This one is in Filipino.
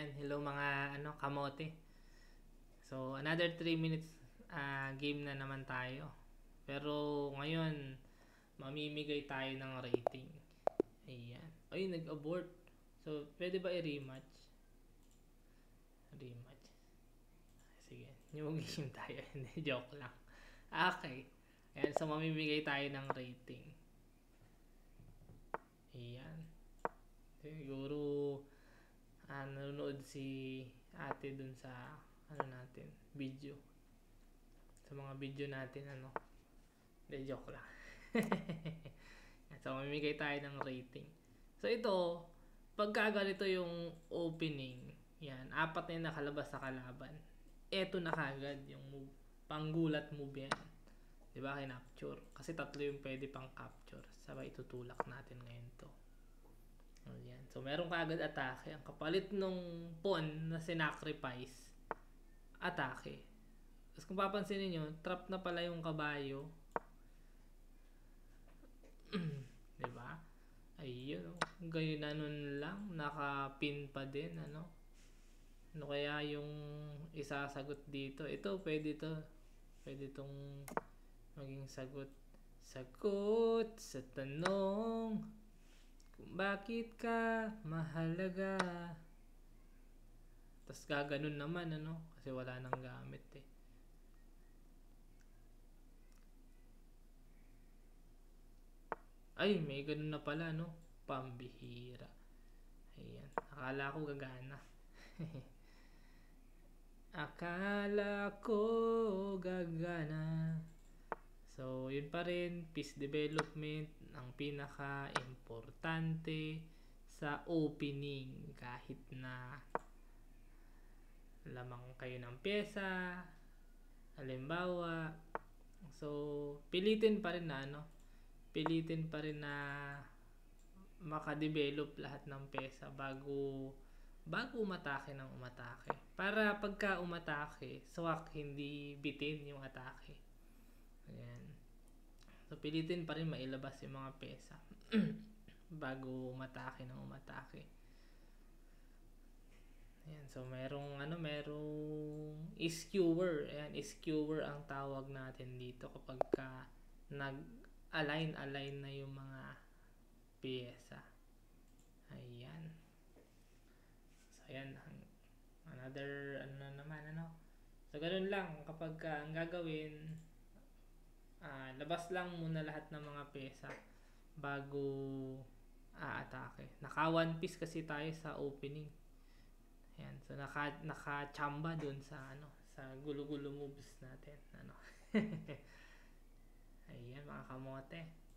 Ayan, hello mga kamote. So, another 3 minutes game na naman tayo. Pero ngayon, mamimigay tayo ng rating. Ayan. Ay, nag-abort. So, pwede ba i-rematch? Rematch. Sige, new game tayo. Hindi, joke lang. Okay. Ayan, so mamimigay tayo ng rating. Ayan. Siguro, nanonood si ate dun sa natin, video. Sa mga video natin, Hindi, joke lang. So, mamimigay tayo ng rating. So, ito, pagka ganito yung opening, yan, apat na yung nakalabas sa kalaban. Eto na kagad yung move. Panggulat move yan. Diba, kinapture. Kasi tatlo yung pwede pang capture. Sabay itutulak natin ngayon to. Ayan. So, meron kagad atake. Ang kapalit nung pawn na sinacrifice, atake. Tapos kung papansin niyo, trap na pala yung kabayo. 'Di ba? Ayun, gayon na nun lang, naka-pin pa din, Ano kaya yung isasagot dito? Ito, pwede to. Pwede tong maging sagot. Sagot sa tanong kung bakit ka mahalaga. Tapos gaganon naman, Kasi wala nang gamit eh. Ay, may ganun na pala, Pambihira. Ayan. Akala ko gagana. Akala ko gagana. So, yun pa rin. Peace development ang pinaka-importante sa opening. Kahit na lamang kayo ng pyesa, halimbawa. So, pilitin pa rin na, pilitin pa rin na makadevelop lahat ng pyesa bago umatake ng umatake. Para pagka umatake, swak, hindi bitin yung atake. Ayan. So, pilitin pa rin mailabas yung mga pyesa bago umatake ng umatake. Ayan. So, merong skewer. Ayan, skewer ang tawag natin dito kapag ka nag-align na yung mga pyesa. Ayan. So, ayan. Another, So, ganun lang. Kapag ang gagawin, labas lang muna lahat ng mga pyesa bago aatake. Naka one piece kasi tayo sa opening. Ayan. So, naka-chamba dun sa, sa gulo-gulo moves natin. Ayan, mga kamote.